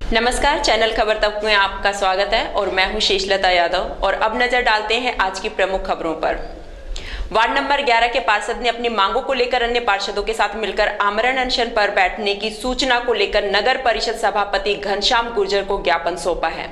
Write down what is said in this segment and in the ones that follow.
नमस्कार, चैनल खबर तक में आपका स्वागत है और मैं हूं शेषलता यादव। और अब नजर डालते हैं आज की प्रमुख खबरों पर। वार्ड नंबर 11 के पार्षद ने अपनी मांगों को लेकर अन्य पार्षदों के साथ मिलकर आमरण अनशन पर बैठने की सूचना को लेकर नगर परिषद सभापति घनश्याम गुर्जर को ज्ञापन सौंपा है।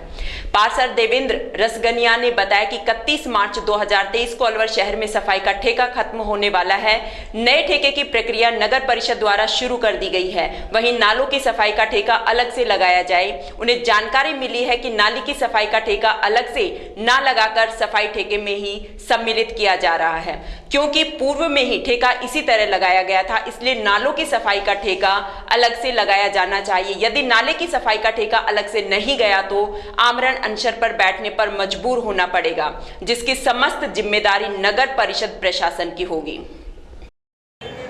पार्षद देवेंद्र रसगनिया ने बताया कि 31 मार्च 2023 को अलवर शहर में सफाई का ठेका खत्म होने वाला है। नए ठेके की प्रक्रिया नगर परिषद द्वारा शुरू कर दी गई है। वहीं नालों की सफाई का ठेका अलग से लगाया जाए। उन्हें जानकारी मिली है कि नाली की सफाई का ठेका अलग से ना लगाकर सफाई ठेके में ही सम्मिलित किया जा रहा है, क्योंकि पूर्व में ही ठेका इसी तरह लगाया गया था। इसलिए नालों की सफाई का ठेका अलग से लगाया जाना चाहिए। यदि नाले की सफाई का ठेका अलग से नहीं गया तो आमरण अनशन पर बैठने पर मजबूर होना पड़ेगा, जिसकी समस्त जिम्मेदारी नगर परिषद प्रशासन की होगी।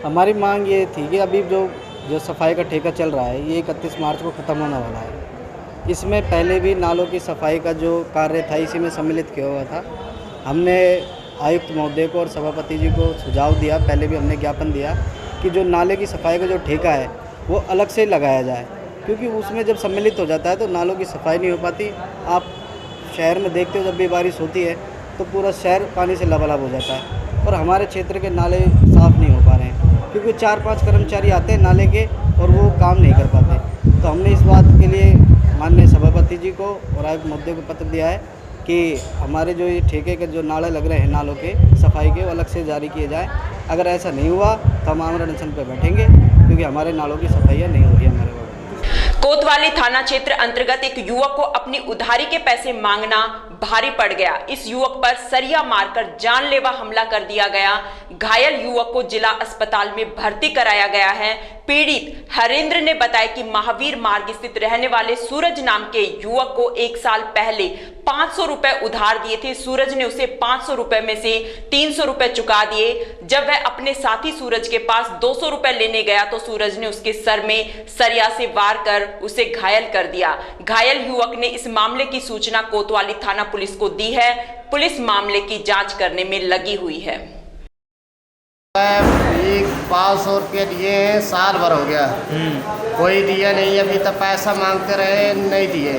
हमारी मांग ये थी कि अभी जो सफाई का ठेका चल रहा है ये 31 मार्च को ख़त्म होने वाला है। इसमें पहले भी नालों की सफाई का जो कार्य था इसी में सम्मिलित किया हुआ था। हमने आयुक्त महोदय को और सभापति जी को सुझाव दिया, पहले भी हमने ज्ञापन दिया कि जो नाले की सफाई का जो ठेका है वो अलग से लगाया जाए, क्योंकि उसमें जब सम्मिलित हो जाता है तो नालों की सफाई नहीं हो पाती। आप शहर में देखते हो जब भी बारिश होती है तो पूरा शहर पानी से लबालब हो जाता है और हमारे क्षेत्र के नाले साफ़ नहीं हो पा रहे हैं, क्योंकि 4-5 कर्मचारी आते हैं नाले के और वो काम नहीं कर पाते। तो हमने इस बात के लिए माननीय सभापति जी को और आयुक्त महोदय को पत्र दिया है कि हमारे जो ये ठेके के जो नाले लग रहे हैं नालों के सफाई के वो अलग से जारी किए जाए। अगर ऐसा नहीं हुआ तो हम आमरण अनशन पर बैठेंगे, क्योंकि हमारे नालों की सफाइयाँ नहीं हो रही हमारे वहाँ। कोतवाली थाना क्षेत्र अंतर्गत एक युवक को अपनी उधारी के पैसे मांगना भारी पड़ गया। इस युवक पर सरिया मारकर जानलेवा हमला कर दिया गया। घायल युवक को जिला अस्पताल में भर्ती कराया गया है। पीड़ित हरेंद्र ने बताया कि महावीर मार्ग स्थित रहने वाले सूरज नाम के युवक को 1 साल पहले 500 रुपए उधार दिए थे। सूरज ने उसे 500 रुपए में से 300 रुपए चुका दिए। जब वह अपने साथी सूरज के पास 200 रुपए लेने गया तो सूरज ने उसके सर में सरिया से वार कर उसे घायल कर दिया। घायल युवक ने इस मामले की सूचना कोतवाली थाना पुलिस को दी है। पुलिस मामले की जांच करने में लगी हुई है। 500 रुपये दिए हैं, साल भर हो गया, कोई दिया नहीं। अभी तक पैसा मांगते रहे, नहीं दिए।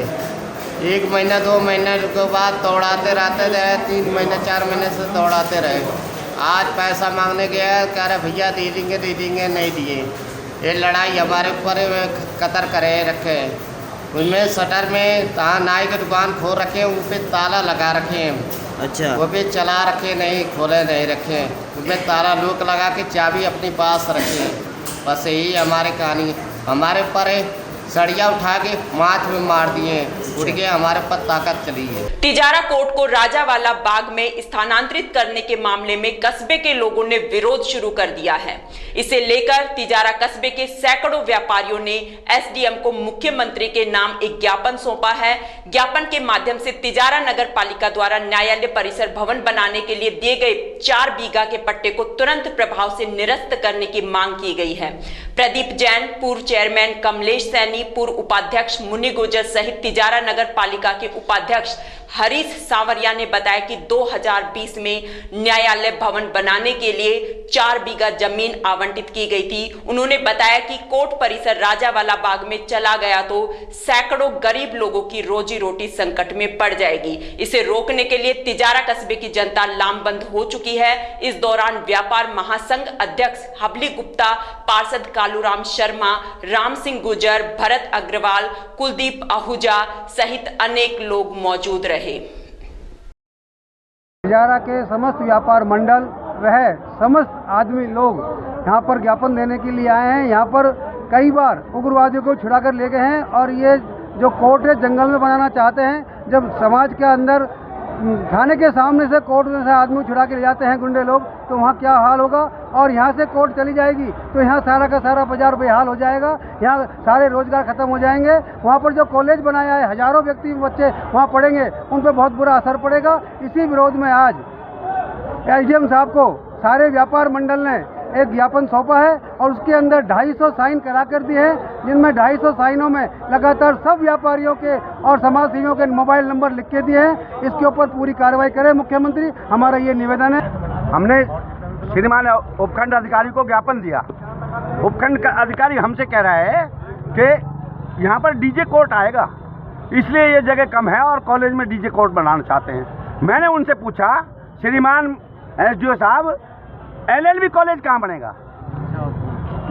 1 महीना 2 महीने के बाद दौड़ाते रहते रहे, 3 महीने 4 महीने से दौड़ाते रहे। आज पैसा मांगने गया, कह रहे भैया दे देंगे, नहीं दिए। ये लड़ाई हमारे ऊपर कतर करे रखे। उनमें शटर में नाई की दुकान खोल रखे हैं, उन पर ताला लगा रखे हैं। अच्छा, वो भी चला रखे नहीं, खोले नहीं रखे, उनमें ताला लूक लगा के चाबी अपनी पास रखे। बस यही हमारी कहानी। हमारे ऊपर सड़िया उठा के माथ में मार दिए, उठ गए, हमारे पर ताकत चली है। तिजारा कोर्ट को राजावाला बाग में स्थानांतरित करने के मामले में कस्बे के लोगों ने विरोध शुरू कर दिया है। इसे लेकर तिजारा कस्बे के सैकड़ों व्यापारियों ने एसडीएम को मुख्यमंत्री के नाम एक ज्ञापन सौंपा है। ज्ञापन के माध्यम से तिजारा नगर पालिका द्वारा न्यायालय परिसर भवन बनाने के लिए दिए गए 4 बीघा के पट्टे को तुरंत प्रभाव से निरस्त करने की मांग की गई है। प्रदीप जैन, पूर्व चेयरमैन कमलेश सैनी, पूर्व उपाध्यक्ष मुन्नी गुर्जर सहित तिजारा नगर पालिका के उपाध्यक्ष हरीश सांवरिया ने बताया कि 2020 में न्यायालय भवन बनाने के लिए 4 बीघा जमीन आवंटित की गई थी। उन्होंने बताया कि कोर्ट परिसर राजावाला बाग में चला गया तो सैकड़ों गरीब लोगों की रोजी रोटी संकट में पड़ जाएगी। इसे रोकने के लिए तिजारा कस्बे की जनता लामबंद हो चुकी है। इस दौरान व्यापार महासंघ अध्यक्ष हबली गुप्ता, पार्षद कालूराम शर्मा, राम सिंह गुर्जर, भरत अग्रवाल, कुलदीप आहूजा सहित अनेक लोग मौजूद रहे। तिजारा के समस्त व्यापार मंडल वह समस्त आदमी लोग यहाँ पर ज्ञापन देने के लिए आए हैं। यहाँ पर कई बार उग्रवादियों को छुड़ा कर ले गए हैं और ये जो कोर्ट है जंगल में बनाना चाहते हैं। जब समाज के अंदर थाने के सामने से कोर्ट में से आदमी छुड़ा के ले जाते हैं गुंडे लोग, तो वहाँ क्या हाल होगा। और यहाँ से कोर्ट चली जाएगी तो यहाँ सारा का सारा बाजार बेहाल हो जाएगा, यहाँ सारे रोजगार खत्म हो जाएंगे। वहाँ पर जो कॉलेज बनाया है, हजारों व्यक्ति बच्चे वहाँ पढ़ेंगे, उन पर बहुत बुरा असर पड़ेगा। इसी विरोध में आज एसडीएम साहब को सारे व्यापार मंडल ने एक ज्ञापन सौंपा है और उसके अंदर 250 साइन करा कर दिए हैं, जिनमें 250 साइनों में लगातार सब व्यापारियों के और समाज सेवियों के मोबाइल नंबर लिख के दिए हैं। इसके ऊपर पूरी कार्रवाई करें मुख्यमंत्री, हमारा ये निवेदन है। हमने श्रीमान उपखंड अधिकारी को ज्ञापन दिया। उपखंड का अधिकारी हमसे कह रहा है कि यहाँ पर डीजे कोर्ट आएगा, इसलिए ये जगह कम है और कॉलेज में डीजे कोर्ट बनाना चाहते हैं। मैंने उनसे पूछा, श्रीमान एसडीओ साहब, एलएलबी कॉलेज कहाँ बनेगा?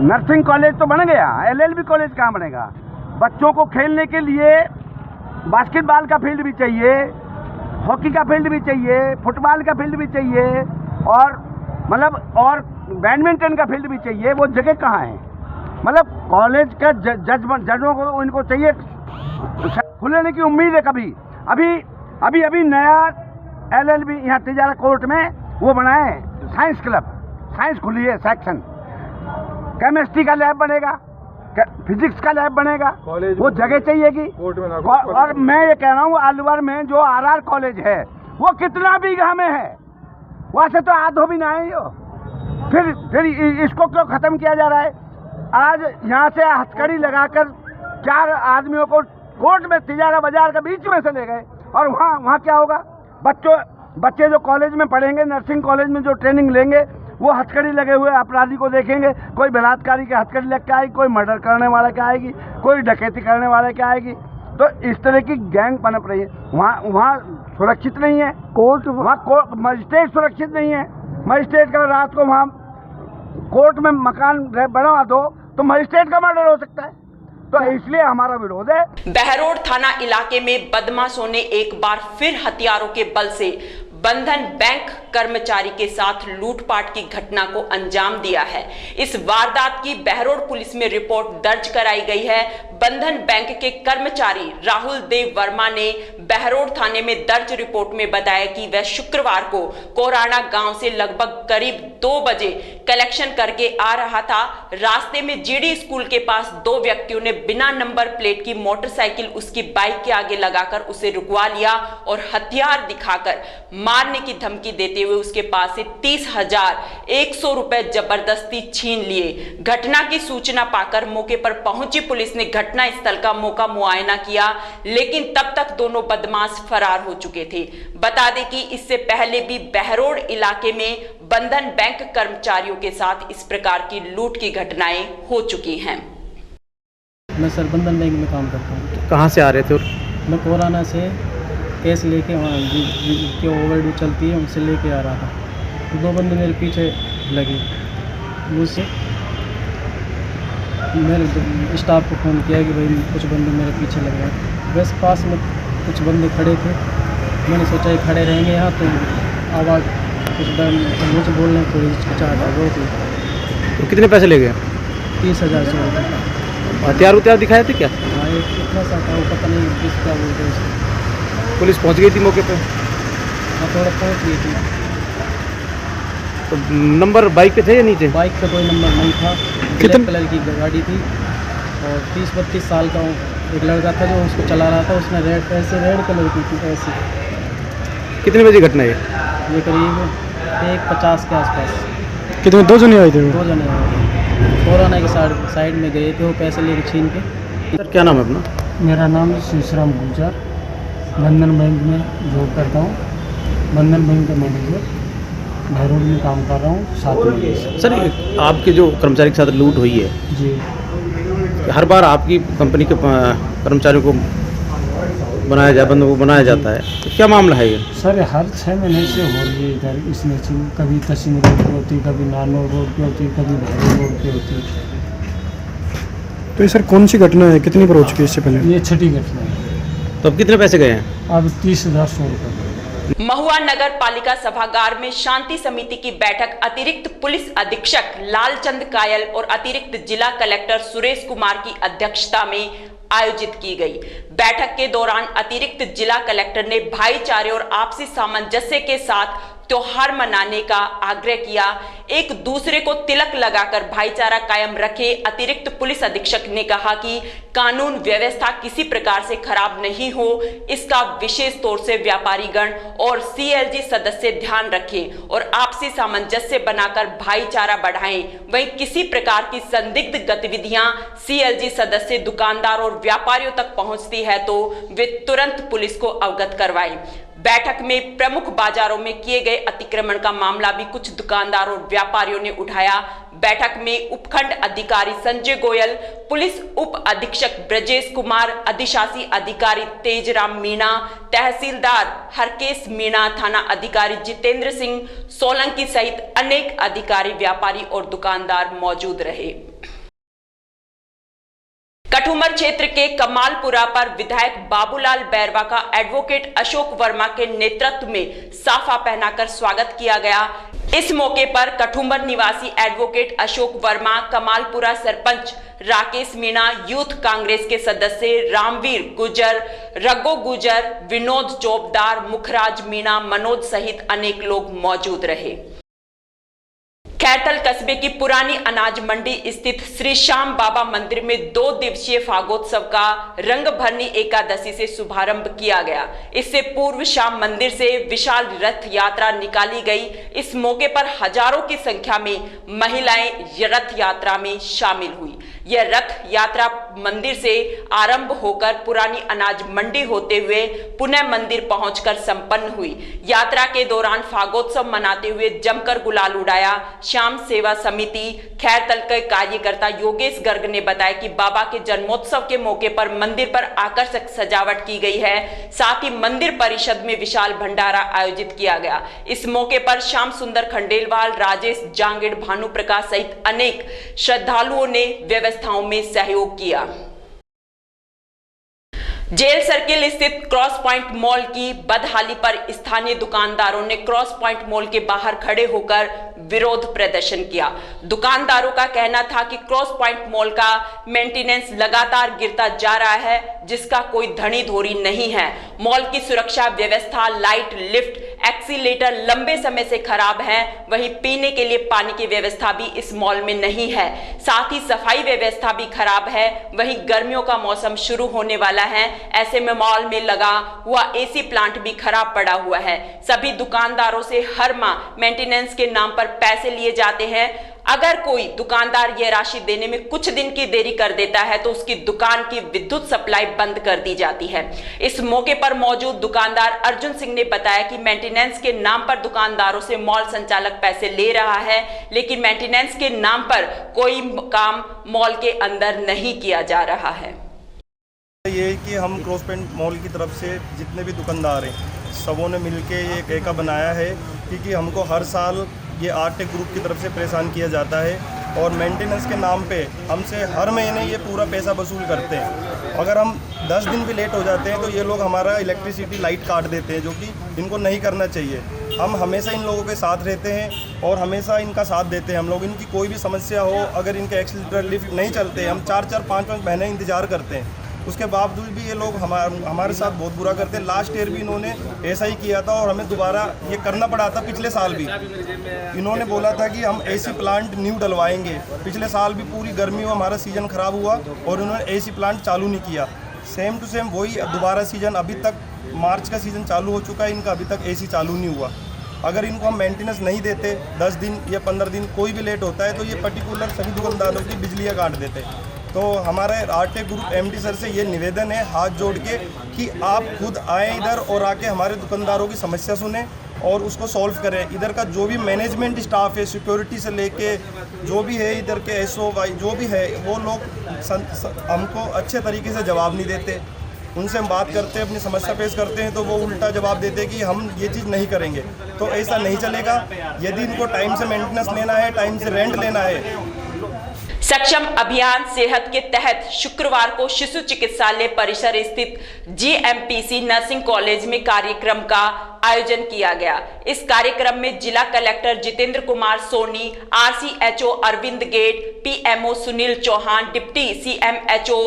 नर्सिंग कॉलेज तो बन गया, एलएलबी कॉलेज कहाँ बनेगा? बच्चों को खेलने के लिए बास्केटबॉल का फील्ड भी चाहिए, हॉकी का फील्ड भी चाहिए, फुटबॉल का फील्ड भी चाहिए और मतलब और बैडमिंटन का फील्ड भी चाहिए। वो जगह कहाँ है? मतलब कॉलेज का जजों को इनको चाहिए खुलने की उम्मीद है कभी। अभी नया एलएलबी यहाँ तिजारा कोर्ट में वो बनाए, साइंस क्लब, साइंस खुली है सेक्शन, केमिस्ट्री का लैब बनेगा, फिजिक्स का लैब बनेगा, वो जगह चाहिएगी। और मैं ये कह रहा हूँ अलवर में जो आरआर कॉलेज है वो कितना बीघा में है, वहाँ से तो आधो भी ना है यो। फिर इसको क्यों खत्म किया जा रहा है? आज यहाँ से हथकड़ी लगाकर 4 आदमियों को कोर्ट में तिजारा बाजार के बीच में से ले गए और वहाँ क्या होगा? बच्चे जो कॉलेज में पढ़ेंगे, नर्सिंग कॉलेज में जो ट्रेनिंग लेंगे, वो हथकड़ी लगे हुए अपराधी को देखेंगे। कोई बलात्कारी के हथकड़ी लग के आएगी, कोई मर्डर करने वाला के आएगी, कोई डकैती करने वाले के आएगी। तो इस तरह की गैंग पनप रही है। वहाँ सुरक्षित नहीं है कोर्ट, वहाँ मजिस्ट्रेट सुरक्षित नहीं है। मजिस्ट्रेट का रात को वहाँ कोर्ट में मकान बनवा दो तो मजिस्ट्रेट का मर्डर हो सकता है। तो इसलिए हमारा विरोध है। बहरोड थाना इलाके में बदमाशों ने एक बार फिर हथियारों के बल से बंधन बैंक कर्मचारी के साथ लूटपाट की घटना को अंजाम दिया है। इस वारदात की बहरोड पुलिस में रिपोर्ट दर्ज कराई गई है। बंधन बैंक के कर्मचारी राहुल देव वर्मा ने बहरोड थाने में दर्ज रिपोर्ट में बताया कि वह शुक्रवार को कोराना गांव से लगभग करीब 2 बजे कलेक्शन करके आ रहा था। रास्ते में जीडी स्कूल के पास 2 व्यक्तियों ने बिना नंबर प्लेट की मोटरसाइकिल उसकी बाइक के आगे लगाकर उसे रुकवा लिया और हथियार दिखाकर मारने की धमकी देते हुए उसके पास से 30,100 रुपए जबरदस्ती छीन लिए। घटना की सूचना पाकर मौके पर पहुंची पुलिस ने घटना स्थल का मौका मुआयना किया, लेकिन तब तक दोनों बदमाश फरार हो चुके थे। बता दें कि इससे पहले भी बहरोड इलाके में बंधन बैंक कर्मचारियों के साथ इस प्रकार की लूट की घटनाएं हो चुकी हैं। मैं सर बंधन बैंक में काम करता हूँ। कहाँ से आ रहे थे? मैं कोराना से केस लेके वहाँ जो ओवरड्यू चलती है उनसे लेके आ रहा था। 2 बंदे मेरे पीछे लगे, मुझसे मेरे स्टाफ को फ़ोन किया कि भाई कुछ बंदे मेरे पीछे लग रहे हैं। वैसे पास में कुछ बंदे खड़े थे, मैंने सोचा ये खड़े रहेंगे यहाँ तो आवाज़ कुछ मुझे बोलने थोड़ी हिचकिचाहट आ गई थी। तो कितने पैसे ले गए? 30,000 रुपये। हथियार दिखाए थे क्या? हाँ, एक इतना सा था, वो पता नहीं किस क्या बोलते हैं। पुलिस पहुंच गई थी मौके पे? हाँ, थोड़ा पहुँच गई थी। तो नंबर बाइक पे थे या नहीं थे? बाइक पे कोई नंबर नहीं था। ब्लैक कलर की गाड़ी थी और 30-32 साल का एक लड़का था जो उसको चला रहा था। उसने रेड कलर की थी ऐसी। कितने बजे घटना है? ये करीब 1:50 के आसपास। कितने? 2 जने आए थे? 2 जने आए थे। कोरोना के साइड में गए थे वो पैसे लेके छीन के। सर क्या नाम है अपना? मेरा नाम श्रीराम गुलजार, बंधन बैंक में जॉब करता हूँ। बंधन बैंक का मैनेजर, बहरोड में काम कर रहा हूँ 7 महीने से। सर आपके जो कर्मचारी के साथ लूट हुई है जी, हर बार आपकी कंपनी के कर्मचारियों को बंदों को बनाया जाता है, तो क्या मामला है ये? सर हर 6 महीने से हो रही है इधर। इसमें कभी तहसील रोड पे होती, कभी नानोर रोड पे होती, कभी बहरोड रोड पे होती। तो ये सर कौन सी घटना है, कितनी बार हो चुकी है इससे पहले? ये छठी घटना है। तो अब कितने पैसे गए हैं? अब 30,100 रुपये। महुआ नगर पालिका सभागार में शांति समिति की बैठक अतिरिक्त पुलिस अधीक्षक लालचंद कायल और अतिरिक्त जिला कलेक्टर सुरेश कुमार की अध्यक्षता में आयोजित की गई। बैठक के दौरान अतिरिक्त जिला कलेक्टर ने भाईचारे और आपसी सामंजस्य के साथ त्योहार मनाने का आग्रह किया। एक दूसरे को तिलक लगाकर भाईचारा कायम रखे। अतिरिक्त पुलिस अधीक्षक ने कहा कि कानून व्यवस्था किसी प्रकार से खराब नहीं हो, इसका विशेष तौर से व्यापारीगण और सीएलजी सदस्य ध्यान रखें और आपसी सामंजस्य बनाकर भाईचारा बढ़ाएं। वहीं किसी प्रकार की संदिग्ध गतिविधियां सीएलजी सदस्य, दुकानदार और व्यापारियों तक पहुंचती है तो वे तुरंत पुलिस को अवगत करवाएं। बैठक में प्रमुख बाजारों में किए गए अतिक्रमण का मामला भी कुछ दुकानदारों और व्यापारियों ने उठाया। बैठक में उपखंड अधिकारी संजय गोयल, पुलिस उप अधीक्षक ब्रजेश कुमार, अधिशासी अधिकारी तेजराम मीणा, तहसीलदार हरकेश मीणा, थाना अधिकारी जितेंद्र सिंह सोलंकी सहित अनेक अधिकारी, व्यापारी और दुकानदार मौजूद रहे। कठुमर क्षेत्र के कमालपुरा पर विधायक बाबूलाल बैरवा का एडवोकेट अशोक वर्मा के नेतृत्व में साफा पहनाकर स्वागत किया गया। इस मौके पर कठुमर निवासी एडवोकेट अशोक वर्मा, कमालपुरा सरपंच राकेश मीणा, यूथ कांग्रेस के सदस्य रामवीर गुजर, रघु गुजर, विनोद चौबदार, मुखराज मीणा, मनोज सहित अनेक लोग मौजूद रहे। खैरथल कस्बे की पुरानी अनाज मंडी स्थित श्री श्याम बाबा मंदिर में 2 दिवसीय फागोत्सव का रंग भरनी एकादशी से शुभारंभ किया गया। इससे पूर्व श्याम मंदिर से विशाल रथ यात्रा निकाली गई। इस मौके पर हजारों की संख्या में महिलाएं रथ यात्रा में शामिल हुई। यह रथ यात्रा मंदिर से आरंभ होकर पुरानी अनाज मंडी होते हुए पुनः मंदिर पहुंचकर संपन्न हुई। यात्रा के दौरान फागोत्सव मनाते हुए जमकर गुलाल उड़ाया। श्याम सेवा समिति खैरथल के कार्यकर्ता योगेश गर्ग ने बताया कि बाबा के जन्मोत्सव के मौके पर मंदिर पर आकर्षक सजावट की गई है। साथ ही मंदिर परिषद में विशाल भंडारा आयोजित किया गया। इस मौके पर श्याम सुंदर खंडेलवाल, राजेश जांगेड़, भानु प्रकाश सहित अनेक श्रद्धालुओं ने व्यवस्थाओं में सहयोग किया। जेल सर्किल स्थित क्रॉस पॉइंट मॉल की बदहाली पर स्थानीय दुकानदारों ने क्रॉस पॉइंट मॉल के बाहर खड़े होकर विरोध प्रदर्शन किया। दुकानदारों का कहना था कि क्रॉस पॉइंट मॉल का मेंटेनेंस लगातार गिरता जा रहा है, जिसका कोई धनी धोरी नहीं है। मॉल की सुरक्षा व्यवस्था, लाइट, लिफ्ट, एक्सीलेटर लंबे समय से खराब है। वहीं पीने के लिए पानी की व्यवस्था भी इस मॉल में नहीं है। साथ ही सफाई व्यवस्था भी खराब है। वहीं गर्मियों का मौसम शुरू होने वाला है, ऐसे में मॉल में लगा हुआ एसी प्लांट भी खराब पड़ा हुआ है। सभी दुकानदारों से हर माह मेंटेनेंस के नाम पर पैसे लिए जाते हैं। अगर कोई दुकानदार यह राशि देने में कुछ दिन की देरी कर देता है तो उसकी दुकान की विद्युत सप्लाई बंद कर दी जाती है। इस मौके पर मौजूद दुकानदार अर्जुन सिंह ने बताया कि मेंटेनेंस के नाम पर दुकानदारों से मॉल संचालक पैसे ले रहा है, लेकिन मेंटेनेंस के नाम पर कोई काम मॉल के अंदर नहीं किया जा रहा है। ये है कि हम क्रॉस पॉइंट मॉल की तरफ से जितने भी दुकानदार हैं सबों ने मिलके ये एक एका बनाया है, क्योंकि हमको हर साल ये आरटेक ग्रुप की तरफ से परेशान किया जाता है और मेंटेनेंस के नाम पे हमसे हर महीने ये पूरा पैसा वसूल करते हैं। अगर हम 10 दिन भी लेट हो जाते हैं तो ये लोग हमारा इलेक्ट्रिसिटी लाइट काट देते हैं, जो कि इनको नहीं करना चाहिए। हम हमेशा इन लोगों के साथ रहते हैं और हमेशा इनका साथ देते हैं हम लोग। इनकी कोई भी समस्या हो, अगर इनके एक्सीलरेटर लिफ्ट नहीं चलते, हम 4-4, 5-5 महीने इंतज़ार करते हैं। उसके बावजूद भी ये लोग हमारे साथ बहुत बुरा करते हैं। लास्ट ईयर भी इन्होंने ऐसा ही किया था और हमें दोबारा ये करना पड़ा था। पिछले साल भी इन्होंने बोला था कि हम एसी प्लांट न्यू डलवाएंगे। पिछले साल भी पूरी गर्मी में हमारा सीज़न ख़राब हुआ और इन्होंने एसी प्लांट चालू नहीं किया। सेम टू सेम वही दोबारा सीज़न, अभी तक मार्च का सीज़न चालू हो चुका है, इनका अभी तक एसी चालू नहीं हुआ। अगर इनको हम मेंटेनेंस नहीं देते, 10 दिन या 15 दिन कोई भी लेट होता है तो ये पर्टिकुलर सभी दुकानदारों की बिजलियाँ काट देते। तो हमारे आरटेक ग्रुप एमडी सर से ये निवेदन है हाथ जोड़ के कि आप खुद आए इधर और आके हमारे दुकानदारों की समस्या सुने और उसको सॉल्व करें। इधर का जो भी मैनेजमेंट स्टाफ है, सिक्योरिटी से लेके जो भी है, इधर के एसओ जो भी है, वो लोग हमको अच्छे तरीके से जवाब नहीं देते। उनसे हम बात करते हैं, अपनी समस्या पेश करते हैं तो वो उल्टा जवाब देते हैं कि हम ये चीज़ नहीं करेंगे। तो ऐसा नहीं चलेगा। यदि इनको टाइम से मेंटेनेंस लेना है, टाइम से रेंट लेना है। सक्षम अभियान सेहत के तहत शुक्रवार को शिशु चिकित्सालय परिसर स्थित जीएमपीसी नर्सिंग कॉलेज में कार्यक्रम का आयोजन किया गया। इस कार्यक्रम में जिला collector Jitendra Kumar Soni, RCHO Arvind Gate, PMO Sunil Chauhan, deputy CMHO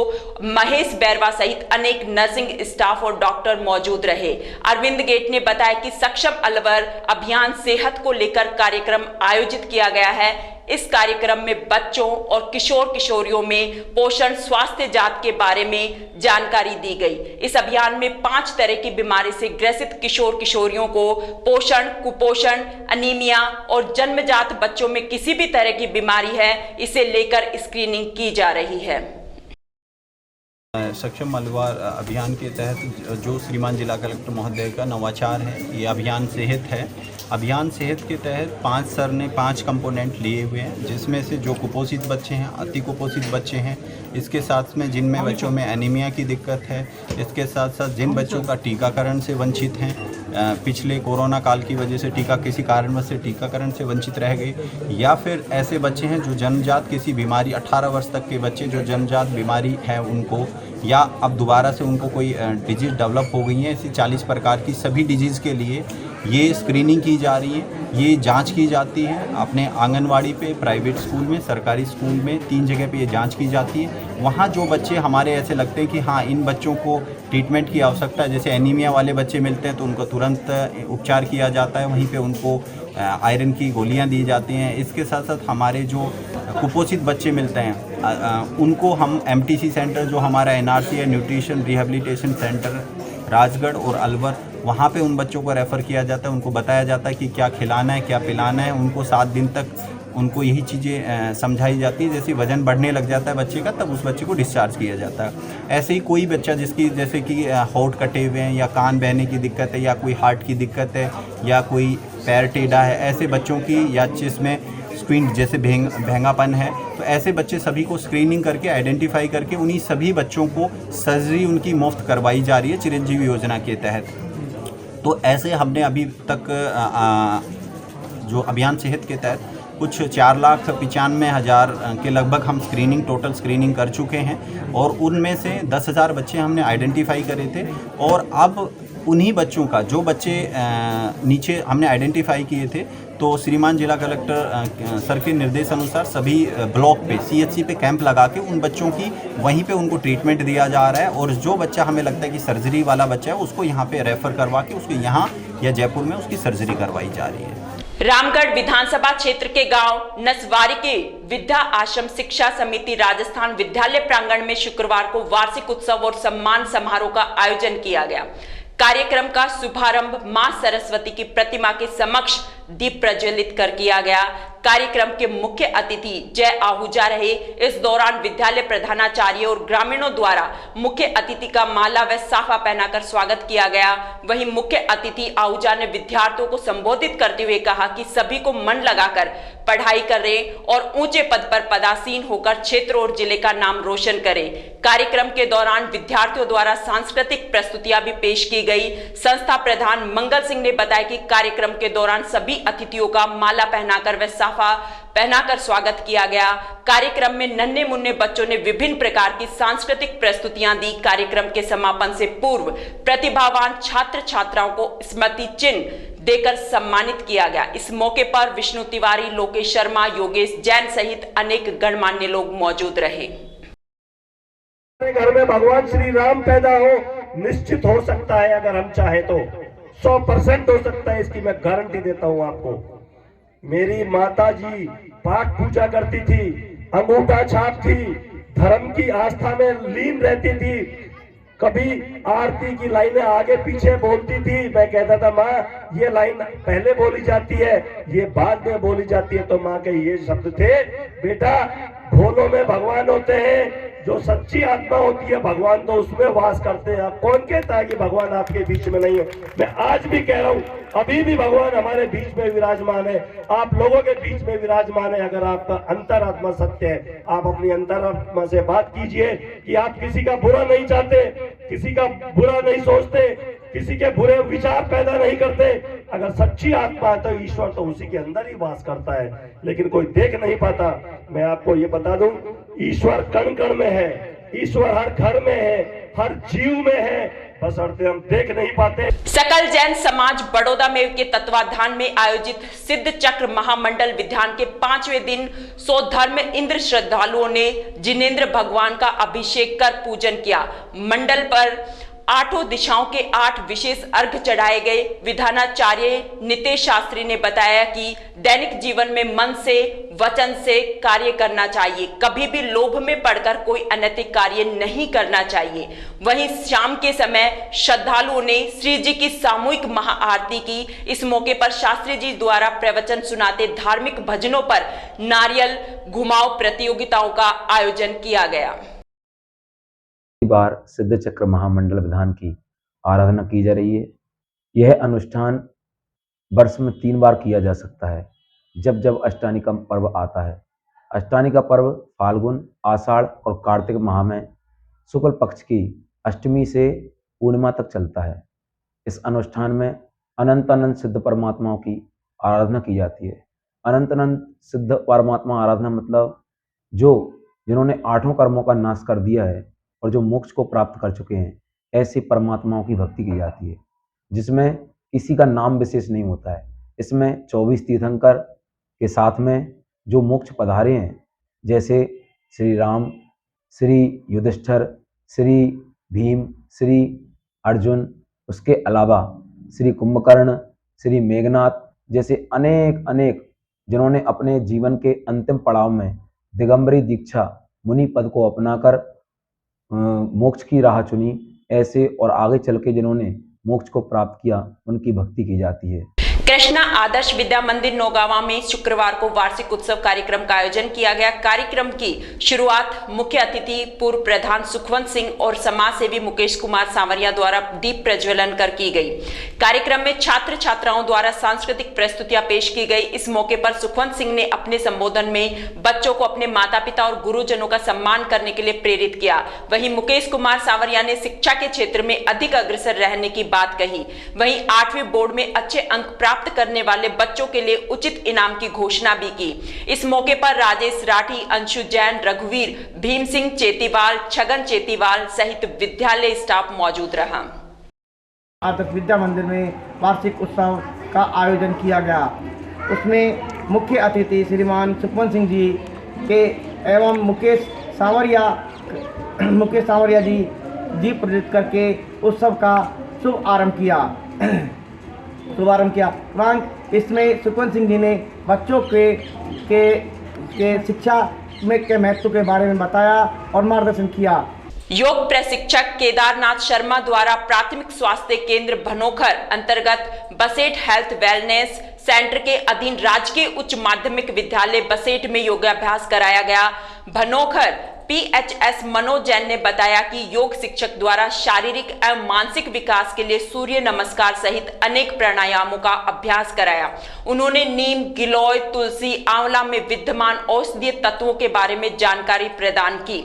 Mahesh Bairwa सहित अनेक नर्सिंग स्टाफ और डॉक्टर मौजूद रहे। अरविंद गेट ने बताया कि सक्षम अलवर अभियान सेहत को लेकर कार्यक्रम आयोजित किया गया है। इस कार्यक्रम में बच्चों और किशोर किशोरियों में पोषण स्वास्थ्य जात के बारे में जानकारी दी गई। इस अभियान में 5 तरह की बीमारी से ग्रसित किशोर किशोरियों को पोषण, कुपोषण, अनीमिया और जन्मजात बच्चों में किसी भी तरह की बीमारी है, इसे लेकर स्क्रीनिंग की जा रही है। सक्षम मलवार अभियान के तहत जो श्रीमान जिला कलेक्टर महोदय का नवाचार है, ये अभियान सेहत है। अभियान सेहत के तहत 5 सर ने 5 कंपोनेंट लिए हुए हैं, जिसमें से जो कुपोषित बच्चे हैं, अति कुपोषित बच्चे हैं, इसके साथ में जिनमें बच्चों में एनीमिया की दिक्कत है, इसके साथ साथ जिन बच्चों का टीकाकरण से वंचित हैं, पिछले कोरोना काल की वजह से किसी कारणवश से टीकाकरण से वंचित रह गए, या फिर ऐसे बच्चे हैं जो जन्मजात किसी बीमारी 18 वर्ष तक के बच्चे जो जन्मजात बीमारी है उनको, या अब दोबारा से उनको कोई डिजीज़ डेवलप हो गई है, ऐसी 40 प्रकार की सभी डिजीज़ के लिए ये स्क्रीनिंग की जा रही है, ये जांच की जाती है। अपने आंगनवाड़ी पे, प्राइवेट स्कूल में, सरकारी स्कूल में 3 जगह पे ये जांच की जाती है। वहाँ जो बच्चे हमारे ऐसे लगते हैं कि हाँ इन बच्चों को ट्रीटमेंट की आवश्यकता है, जैसे एनीमिया वाले बच्चे मिलते हैं तो उनको तुरंत उपचार किया जाता है, वहीं पे उनको आयरन की गोलियां दी जाती हैं। इसके साथ साथ हमारे जो कुपोषित बच्चे मिलते हैं उनको हम MTC सेंटर, जो हमारा NRC है, न्यूट्रिशन रिहेबिलिटेशन सेंटर राजगढ़ और अलवर, वहाँ पे उन बच्चों को रेफ़र किया जाता है, उनको बताया जाता है कि क्या खिलाना है, क्या पिलाना है। उनको 7 दिन तक उनको यही चीज़ें समझाई जाती है। जैसे वज़न बढ़ने लग जाता है बच्चे का, तब उस बच्चे को डिस्चार्ज किया जाता है। ऐसे ही कोई बच्चा जिसकी जैसे कि होंठ कटे हुए हैं, या कान बहने की दिक्कत है, या कोई हार्ट की दिक्कत है, या कोई पैर टेढ़ा है, ऐसे बच्चों की, या जिसमें स्क्वीन जैसे भेंगापन है, तो ऐसे बच्चे सभी को स्क्रीनिंग करके आइडेंटिफाई करके उन्हीं सभी बच्चों को सर्जरी उनकी मुफ्त करवाई जा रही है चिरंजीवी योजना के तहत। तो ऐसे हमने अभी तक जो अभियान सेहत के तहत कुछ 4,95,000 के लगभग हम टोटल स्क्रीनिंग कर चुके हैं, और उनमें से 10,000 बच्चे हमने आइडेंटिफाई करे थे। और अब उन्हीं बच्चों का, जो बच्चे नीचे हमने आइडेंटिफाई किए थे, तो श्रीमान जिला कलेक्टर सर के निर्देश अनुसार सभी ब्लॉक पे, CHC पे कैंप लगा के उन बच्चों की वहीं पे उनको ट्रीटमेंट दिया जा रहा है। और जो बच्चा हमें लगता है कि सर्जरी वाला बच्चा है, उसको यहाँ पे रेफ़र करवा के उसको यहाँ या जयपुर में उसकी सर्जरी करवाई जा रही है। रामगढ़ विधानसभा क्षेत्र के गांव नसवारी के विद्या आश्रम शिक्षा समिति राजस्थान विद्यालय प्रांगण में शुक्रवार को वार्षिक उत्सव और सम्मान समारोह का आयोजन किया गया। कार्यक्रम का शुभारंभ मां सरस्वती की प्रतिमा के समक्ष दीप प्रज्वलित कर किया गया। कार्यक्रम के मुख्य अतिथि जय आहूजा रहे। इस दौरान विद्यालय प्रधानाचार्य और ग्रामीणों द्वारा मुख्य अतिथि का माला व साफा पहनाकर स्वागत किया गया। वहीं मुख्य अतिथि आहूजा ने विद्यार्थियों को संबोधित करते हुए कहा कि सभी को मन लगाकर पढ़ाई करें और ऊंचे पद पर पदासीन होकर क्षेत्र और जिले का नाम रोशन करें। कार्यक्रम के दौरान विद्यार्थियों द्वारा सांस्कृतिक प्रस्तुतियां भी पेश की गई। संस्था प्रधान मंगल सिंह ने बताया कि कार्यक्रम के दौरान सभी अतिथियों का माला पहनाकर व साफा पहनाकर स्वागत किया गया। कार्यक्रम में नन्हे मुन्ने बच्चों ने विभिन्न प्रकार की सांस्कृतिक प्रस्तुतियां दी। कार्यक्रम के समापन से पूर्व प्रतिभावान छात्र छात्राओं को स्मृति चिन्ह देकर सम्मानित किया गया। इस मौके पर विष्णु तिवारी, लोकेश शर्मा, योगेश जैन सहित अनेक गणमान्य लोग मौजूद रहे। घर में भगवान श्री राम पैदा हो, निश्चित हो सकता है, अगर हम चाहे तो 100% हो सकता है, इसकी मैं गारंटी देता हूं आपको। मेरी माता जी पाठ पूजा करती थी, अंगूठा छाप थी, धर्म की आस्था में लीन रहती थी। कभी आरती की लाइनें आगे पीछे बोलती थी। मैं कहता था माँ ये लाइन पहले बोली जाती है, ये बाद में बोली जाती है। तो माँ के ये शब्द थे, बेटा भोलों में भगवान होते हैं, जो सच्ची आत्मा होती है भगवान तो उसमें वास करते हैं। आप कौन कहता है कि भगवान आपके बीच में नहीं है? मैं आज भी कह रहा हूँ, अभी भी भगवान हमारे बीच में विराजमान है, आप लोगों के बीच में विराजमान है। अगर आपका अंतरात्मा सत्य है, आप अपनी अंतरात्मा से बात कीजिए कि आप किसी का बुरा नहीं चाहते, किसी का बुरा नहीं सोचते, किसी के बुरे विचार पैदा नहीं करते। अगर सच्ची आत्मा है तो ईश्वर तो उसी के अंदर ही वास करता है, लेकिन कोई देख नहीं पाता। मैं आपको ये बता दूं, ईश्वर कण कण में है, ईश्वर हर घर में है, हर जीव में है, बस हम देख नहीं पाते। सकल जैन समाज बड़ौदा में के तत्वाधान में आयोजित सिद्ध चक्र महामंडल विधान के 5वें दिन सौधर्म इंद्र श्रद्धालुओं ने जिनेंद्र भगवान का अभिषेक कर पूजन किया। मंडल पर 8 दिशाओं के 8 विशेष अर्घ चढ़ाए गए। विधानाचार्य नितेश शास्त्री ने बताया कि दैनिक जीवन में मन से, वचन से कार्य करना चाहिए, कभी भी लोभ में पड़कर कोई अनैतिक कार्य नहीं करना चाहिए। वहीं शाम के समय श्रद्धालुओं ने श्री जी की सामूहिक महाआरती की। इस मौके पर शास्त्री जी द्वारा प्रवचन सुनाते धार्मिक भजनों पर नारियल घुमाव प्रतियोगिताओं का आयोजन किया गया। बार सिद्ध चक्र महामंडल विधान की आराधना की जा रही है। यह अनुष्ठान वर्ष में 3 बार किया जा सकता है, जब जब अष्टानी का पर्व आता है। अष्टानी का पर्व फाल्गुन, आषाढ़ और कार्तिक माह में शुक्ल पक्ष की अष्टमी से पूर्णिमा तक चलता है। इस अनुष्ठान में अनंत अनंत सिद्ध परमात्माओं की आराधना की जाती है। अनंत अनंत सिद्ध परमात्मा आराधना मतलब जिन्होंने 8 कर्मों का नाश कर दिया है और जो मोक्ष को प्राप्त कर चुके हैं, ऐसे परमात्माओं की भक्ति की जाती है, जिसमें किसी का नाम विशेष नहीं होता है। इसमें 24 तीर्थंकर के साथ में जो मोक्ष पधारे हैं, जैसे श्री राम, श्री युधिष्ठिर, श्री भीम, श्री अर्जुन, उसके अलावा श्री कुंभकर्ण, श्री मेघनाथ जैसे अनेक जिन्होंने अपने जीवन के अंतिम पड़ाव में दिगंबरी दीक्षा मुनि पद को अपनाकर मोक्ष की राह चुनी, ऐसे और आगे चल के जिन्होंने मोक्ष को प्राप्त किया, उनकी भक्ति की जाती है। कृष्णा आदर्श विद्या मंदिर नौगावा में शुक्रवार को वार्षिक उत्सव कार्यक्रम का आयोजन किया गया। कार्यक्रम की शुरुआत मुख्य अतिथि पूर्व प्रधान सुखवंत सिंह और समाज सेवी मुकेश कुमार सांवरिया द्वारा दीप प्रज्वलन कर की गई। कार्यक्रम में छात्र छात्राओं द्वारा सांस्कृतिक प्रस्तुतियां पेश की गई। इस मौके पर सुखवंत सिंह ने अपने संबोधन में बच्चों को अपने माता पिता और गुरुजनों का सम्मान करने के लिए प्रेरित किया। वहीं मुकेश कुमार सांवरिया ने शिक्षा के क्षेत्र में अधिक अग्रसर रहने की बात कही। वहीं 8वीं बोर्ड में अच्छे अंक प्राप्त करने वाले बच्चों के लिए उचित इनाम की घोषणा भी की। इस मौके पर राजेश राठी, अंशु जैन, रघुवीर, भीम सिंह चेतीवाल, छगन चेतीवाल सहित विद्यालय स्टाफ मौजूद रहा। आदर्श विद्या मंदिर में वार्षिक उत्सव का आयोजन किया गया। उसमें मुख्य अतिथि श्रीमान सुखवंत सिंह जी के एवं मुकेश सांवरिया जी दीप प्रज्वलित करके उत्सव का शुभारंभ किया। इसमें सुखवंत सिंह जी ने बच्चों के शिक्षा में के महत्व के बारे में बताया और मार्गदर्शन किया। योग प्रशिक्षक केदारनाथ शर्मा द्वारा प्राथमिक स्वास्थ्य केंद्र भनोखर अंतर्गत बसेट हेल्थ वेलनेस सेंटर के अधीन राजकीय उच्च माध्यमिक विद्यालय बसेट में योगाभ्यास कराया गया। भनोखर PHS मनोज जैन ने बताया कि योग शिक्षक द्वारा शारीरिक एवं मानसिक विकास के लिए सूर्य नमस्कार सहित अनेक प्राणायामों का अभ्यास कराया। उन्होंने नीम, गिलोय, तुलसी, आंवला में विद्यमान औषधीय तत्वों के बारे में जानकारी प्रदान की।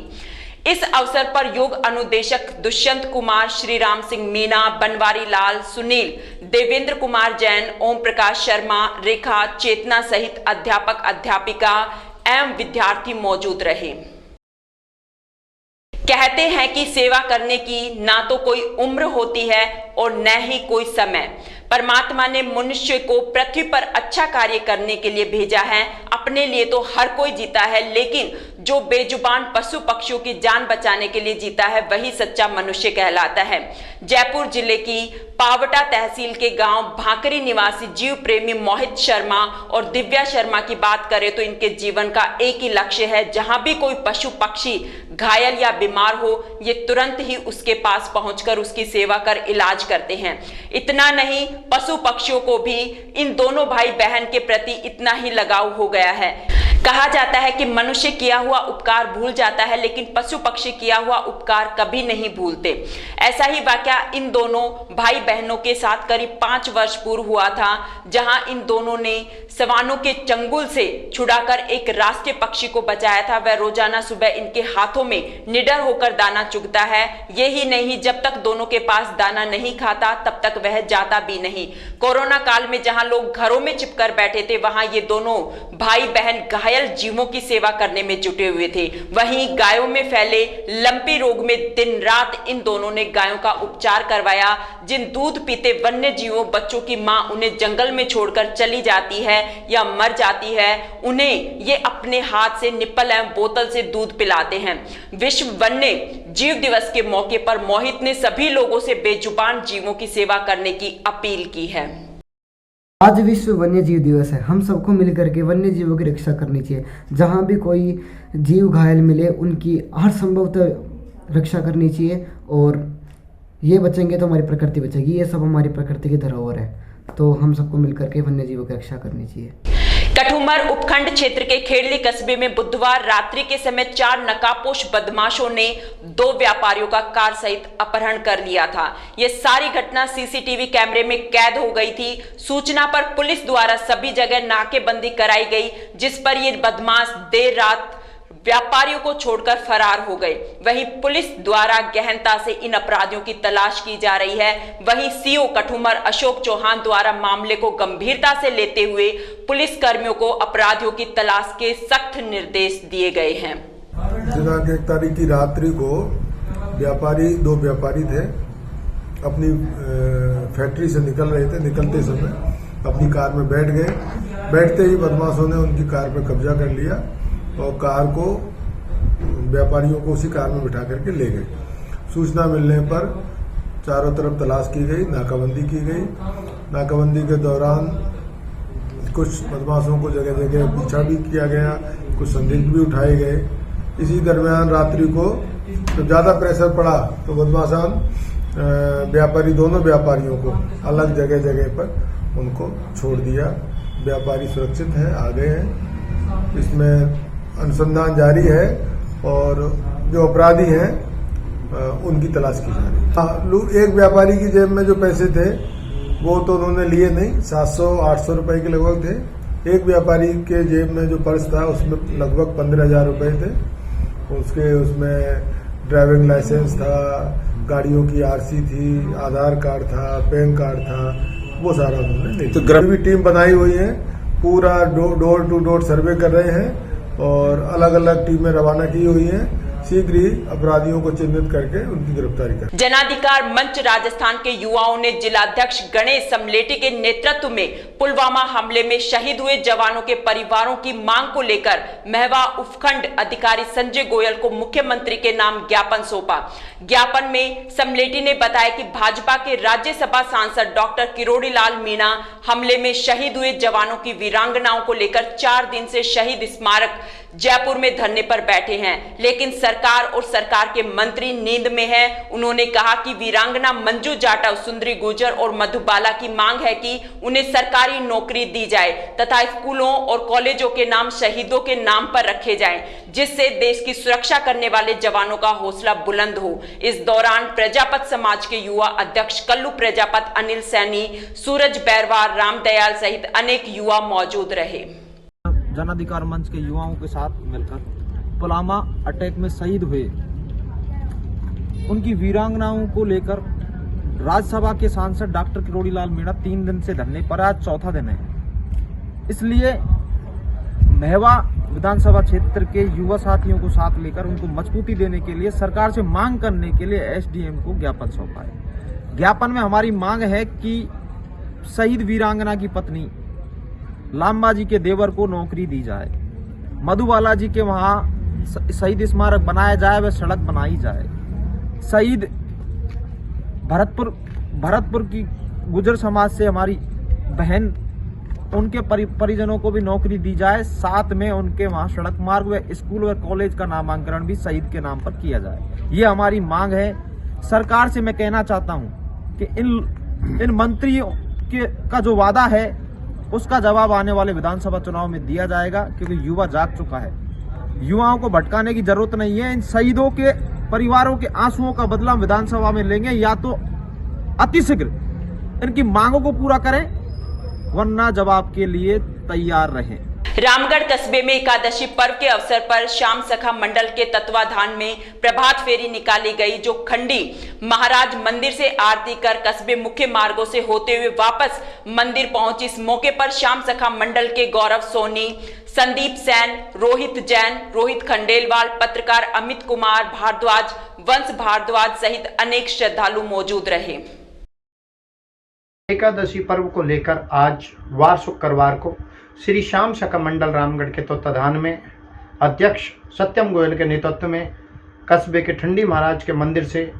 इस अवसर पर योग अनुदेशक दुष्यंत कुमार, श्री राम सिंह मीना, बनवारी लाल, सुनील, देवेंद्र कुमार जैन, ओम प्रकाश शर्मा, रेखा, चेतना सहित अध्यापक, अध्यापिका एवं विद्यार्थी मौजूद रहे। कहते हैं कि सेवा करने की ना तो कोई उम्र होती है और न ही कोई समय। परमात्मा ने मनुष्य को पृथ्वी पर अच्छा कार्य करने के लिए भेजा है। अपने लिए तो हर कोई जीता है, लेकिन जो बेजुबान पशु पक्षियों की जान बचाने के लिए जीता है, वही सच्चा मनुष्य कहलाता है। जयपुर जिले की पावटा तहसील के गांव भाकरी निवासी जीव प्रेमी मोहित शर्मा और दिव्या शर्मा की बात करें तो इनके जीवन का एक ही लक्ष्य है, जहां भी कोई पशु पक्षी घायल या बीमार हो, ये तुरंत ही उसके पास पहुंचकर उसकी सेवा कर इलाज करते हैं। इतना नहीं, पशु पक्षियों को भी इन दोनों भाई बहन के प्रति इतना ही लगाव हो गया है। कहा जाता है कि मनुष्य किया हुआ उपकार भूल जाता है, लेकिन पशु पक्षी किया हुआ उपकार कभी नहीं भूलते। ऐसा ही वाकया इन दोनों भाई बहनों के साथ करीब 5 वर्ष पूर्व हुआ था, जहां इन दोनों ने सवानों के चंगुल से छुड़ाकर एक राष्ट्रीय पक्षी को बचाया था। वह रोजाना सुबह इनके हाथों में निडर होकर दाना चुगता है। यही नहीं, जब तक दोनों के पास दाना नहीं खाता तब तक वह जाता भी नहीं। कोरोना काल में जहां लोग घरों में चिपकर बैठे थे, वहां ये दोनों भाई बहन घायल जीवों की सेवा करने में जुटे हुए थे। वहीं गायों में फैले लंपी रोग में दिन रात इन दोनों ने गायों का उपचार करवाया। जिन दूध पीते वन्य जीवों बच्चों की मां उन्हें जंगल में छोड़कर चली जाती है या मर जाती है, उन्हें ये अपने हाथ से निप्पल एवं बोतल से दूध पिलाते हैं। विश्व वन्य जीव दिवस के मौके पर मोहित ने सभी लोगों से बेजुबान जीवों की सेवा करने की अपील की है। आज विश्व वन्य जीव दिवस है। हम सबको मिलकर के वन्य जीवों की रक्षा करनी चाहिए। जहाँ भी कोई जीव घायल मिले उनकी हर संभवतः रक्षा करनी चाहिए, और ये बचेंगे तो हमारी प्रकृति बचेगी। ये सब हमारी प्रकृति की धरोहर है, तो हम सबको मिलकर के वन्य जीवों की रक्षा करनी चाहिए। कठुमर उपखंड क्षेत्र के खेड़ली कस्बे में बुधवार रात्रि के समय 4 नकाबपोश बदमाशों ने 2 व्यापारियों का कार सहित अपहरण कर लिया था। यह सारी घटना सीसीटीवी कैमरे में कैद हो गई थी। सूचना पर पुलिस द्वारा सभी जगह नाकेबंदी कराई गई, जिस पर ये बदमाश देर रात व्यापारियों को छोड़कर फरार हो गए। वहीं पुलिस द्वारा गहनता से इन अपराधियों की तलाश की जा रही है। वहीं सीओ कठुमर अशोक चौहान द्वारा मामले को गंभीरता से लेते हुए पुलिस कर्मियों को अपराधियों की तलाश के सख्त निर्देश दिए गए हैं। दिनांक 1 तारीख की रात्रि को दो व्यापारी थे, अपनी फैक्ट्री से निकल रहे थे। निकलते समय अपनी कार में बैठ गए। बैठते ही बदमाशों ने उनकी कार पर कब्जा कर लिया और कार को व्यापारियों को उसी कार में बिठा करके ले गए। सूचना मिलने पर चारों तरफ तलाश की गई, नाकाबंदी की गई। नाकाबंदी के दौरान कुछ बदमाशों को जगह जगह पीछा भी किया गया, कुछ संदिग्ध भी उठाए गए। इसी दरमियान रात्रि को जब ज़्यादा प्रेशर पड़ा तो बदमाशान दोनों व्यापारियों को अलग जगह जगह पर उनको छोड़ दिया। व्यापारी सुरक्षित हैं, आ गए हैं। इसमें अनुसंधान जारी है और जो अपराधी हैं उनकी तलाश की जा रही है। एक व्यापारी की जेब में जो पैसे थे वो तो उन्होंने लिए नहीं, 700-800 रुपए के लगभग थे। एक व्यापारी के जेब में जो पर्स था उसमें लगभग 15,000 रुपए थे। उसमें ड्राइविंग लाइसेंस था, गाड़ियों की आरसी थी, आधार कार्ड था, पैन कार्ड था, वो सारा उन्होंने ले। तो ग्रामीण टीम बनाई हुई है, पूरा डोर टू डोर सर्वे कर रहे हैं और अलग अलग टीमें रवाना की हुई हैं। शीघ्र ही अपराधियों को चिन्हित करके उनकी गिरफ्तारी कर। जनाधिकार मंच राजस्थान के युवाओं ने जिलाध्यक्ष गणेश समलेटी के नेतृत्व में पुलवामा हमले में शहीद हुए जवानों के परिवारों की मांग को लेकर महवा उपखंड अधिकारी संजय गोयल को मुख्यमंत्री के नाम ज्ञापन सौंपा। ज्ञापन में समलेटी ने बताया कि भाजपा के राज्यसभा सांसद डॉक्टर किरोड़ी लाल मीणा हमले में शहीद हुए जवानों की वीरांगनाओं को लेकर 4 दिन से शहीद स्मारक जयपुर में धरने पर बैठे हैं, लेकिन सरकार और सरकार के मंत्री नींद में हैं। उन्होंने कहा कि वीरांगना मंजू जाटव, सुंदरी गुर्जर और मधुबाला की मांग है कि उन्हें सरकारी नौकरी दी जाए तथा स्कूलों और कॉलेजों के नाम शहीदों के नाम पर रखे जाएं, जिससे देश की सुरक्षा करने वाले जवानों का हौसला बुलंद हो। इस दौरान प्रजापत समाज के युवा अध्यक्ष कल्लू प्रजापत, अनिल सैनी, सूरज बैरवार, रामदयाल सहित अनेक युवा मौजूद रहे। जनाधिकार मंच के युवाओं के साथ मिलकर पुलवामा अटैक में शहीद हुए उनकी वीरांगनाओं को लेकर राज्यसभा के सांसद डॉक्टर किरोड़ी लाल मीणा 3 दिन से धरने पर, आज चौथा दिन है। इसलिए महवा विधानसभा क्षेत्र के युवा साथियों को साथ लेकर उनको मजबूती देने के लिए सरकार से मांग करने के लिए एसडीएम को ज्ञापन सौंपा है। ज्ञापन में हमारी मांग है कि शहीद वीरांगना की पत्नी लांबा जी के देवर को नौकरी दी जाए, मधुबाला जी के वहाँ शहीद स्मारक बनाया जाए, वह सड़क बनाई जाए, शहीद भरतपुर की गुर्जर समाज से हमारी बहन, उनके परिजनों को भी नौकरी दी जाए, साथ में उनके वहाँ सड़क मार्ग व स्कूल व कॉलेज का नामांकन भी शहीद के नाम पर किया जाए। ये हमारी मांग है। सरकार से मैं कहना चाहता हूँ कि इन मंत्रियों का जो वादा है उसका जवाब आने वाले विधानसभा चुनाव में दिया जाएगा, क्योंकि युवा जाग चुका है। युवाओं को भटकाने की जरूरत नहीं है। इन शहीदों के परिवारों के आंसुओं का बदला विधानसभा में लेंगे, या तो अतिशीघ्र इनकी मांगों को पूरा करें, वरना जवाब के लिए तैयार रहें। रामगढ़ कस्बे में एकादशी पर्व के अवसर पर श्याम सखा मंडल के तत्वाधान में प्रभात फेरी निकाली गई, जो खंडी महाराज मंदिर से आरती कर कस्बे मुख्य मार्गों से होते हुए वापस मंदिर पहुंची। इस मौके पर श्याम सखा मंडल के गौरव सोनी, संदीप सैन, रोहित जैन, रोहित खंडेलवाल, पत्रकार अमित कुमार भारद्वाज, वंश भारद्वाज सहित अनेक श्रद्धालु मौजूद रहे। एकादशी पर्व को लेकर आज वार शुक्रवार को श्री श्याम सखा मंडल रामगढ़ के तत्वाधान में अध्यक्ष सत्यम गोयल के नेतृत्व में कस्बे के ठंडी महाराज के मंदिर से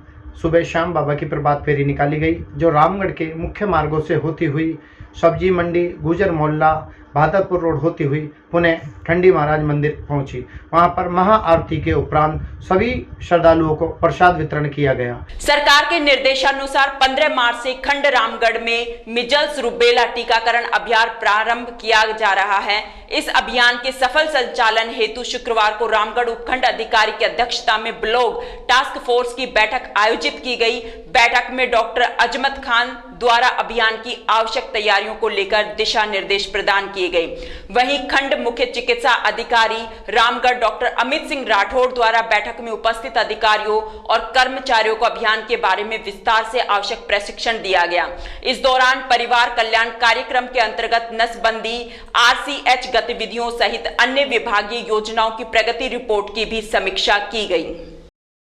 सुबह श्याम बाबा की प्रभात फेरी निकाली गई, जो रामगढ़ के मुख्य मार्गों से होती हुई सब्जी मंडी, गुजर मोहल्ला, बहादुरपुर रोड होती हुई पुणे ठंडी महाराज मंदिर पहुंची। वहां पर महाआरती के उपरांत सभी श्रद्धालुओं को प्रसाद वितरण किया गया। सरकार के निर्देशानुसार 15 मार्च से खंड रामगढ़ में मिजल्स रुबेला टीकाकरण अभियान प्रारंभ किया जा रहा है। इस अभियान के सफल संचालन हेतु शुक्रवार को रामगढ़ उपखंड अधिकारी की अध्यक्षता में ब्लॉक टास्क फोर्स की बैठक आयोजित की गई। बैठक में डॉक्टर अजमत खान द्वारा अभियान की आवश्यक तैयारियों को लेकर दिशा निर्देश प्रदान किए गए। वहीं खंड मुख्य चिकित्सा अधिकारी रामगढ़ डॉक्टर अमित सिंह राठौड़ द्वारा बैठक में उपस्थित अधिकारियों और कर्मचारियों को अभियान के बारे में विस्तार से आवश्यक प्रशिक्षण दिया गया। इस दौरान परिवार कल्याण कार्यक्रम के अंतर्गत नसबंदी, RCH गतिविधियों सहित अन्य विभागीय योजनाओं की प्रगति रिपोर्ट की भी समीक्षा की गई।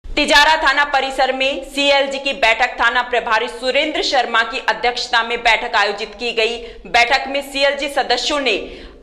तिजारा थाना परिसर में CLG की बैठक थाना प्रभारी सुरेंद्र शर्मा की अध्यक्षता में बैठक आयोजित की गई। बैठक में CLG सदस्यों ने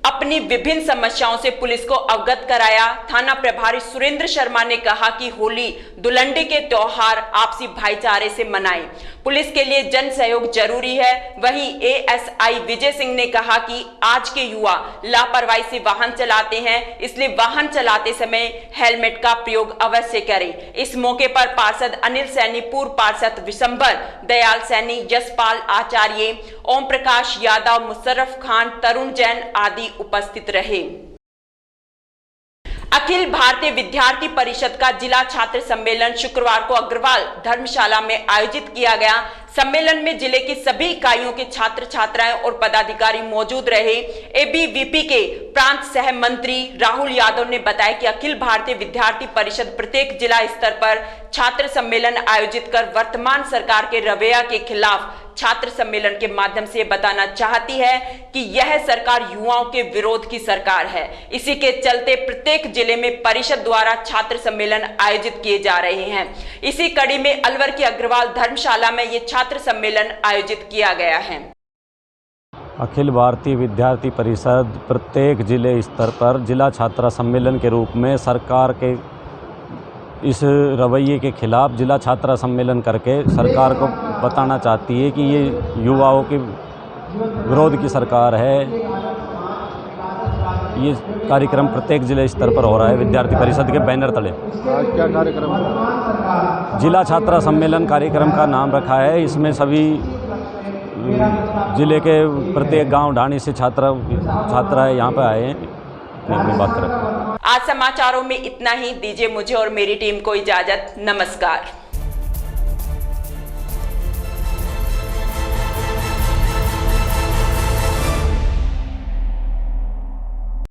अपनी विभिन्न समस्याओं से पुलिस को अवगत कराया। थाना प्रभारी सुरेंद्र शर्मा ने कहा कि होली धुलंडी के त्योहार आपसी भाईचारे से मनाएं। पुलिस के लिए जन सहयोग जरूरी है। वहीं ASI विजय सिंह ने कहा कि आज के युवा लापरवाही से वाहन चलाते हैं, इसलिए वाहन चलाते समय हेलमेट का प्रयोग अवश्य करें। इस मौके पर पार्षद अनिल सैनी, पूर्व पार्षद विशंबर दयाल सैनी, यशपाल आचार्य, ओम प्रकाश यादव, मुशर्रफ खान, तरुण जैन आदि उपस्थित रहे। अखिल भारतीय विद्यार्थी परिषद का जिला छात्र सम्मेलन शुक्रवार को अग्रवाल धर्मशाला में आयोजित किया गया। सम्मेलन में जिले की सभी इकाइयों के छात्र छात्राएं और पदाधिकारी मौजूद रहे। ABVP के प्रांत सह मंत्री राहुल यादव ने बताया कि अखिल भारतीय विद्यार्थी परिषद प्रत्येक जिला स्तर पर छात्र सम्मेलन आयोजित कर वर्तमान सरकार के रवैया के खिलाफ छात्र सम्मेलन के माध्यम से बताना चाहती है कि यह सरकार युवाओं के विरोध की सरकार है। इसी के चलते प्रत्येक जिले में परिषद द्वारा छात्र सम्मेलन आयोजित किए जा रहे हैं। इसी कड़ी में अलवर की अग्रवाल धर्मशाला में ये छात्र सम्मेलन आयोजित किया गया है। अखिल भारतीय विद्यार्थी परिषद प्रत्येक जिले स्तर पर जिला छात्र सम्मेलन के रूप में सरकार के इस रवैये के खिलाफ जिला छात्रा सम्मेलन करके सरकार को बताना चाहती है कि ये युवाओं के विरोध की सरकार है। ये कार्यक्रम प्रत्येक जिले स्तर पर हो रहा है विद्यार्थी परिषद के बैनर तले। क्या कार्यक्रम? जिला छात्रा सम्मेलन कार्यक्रम का नाम रखा है। इसमें सभी जिले के प्रत्येक गांव ढाणी से छात्रा यहाँ पे आए हैं, अपनी बात करें। आज समाचारों में इतना ही। दीजिए मुझे और मेरी टीम को इजाजत। नमस्कार।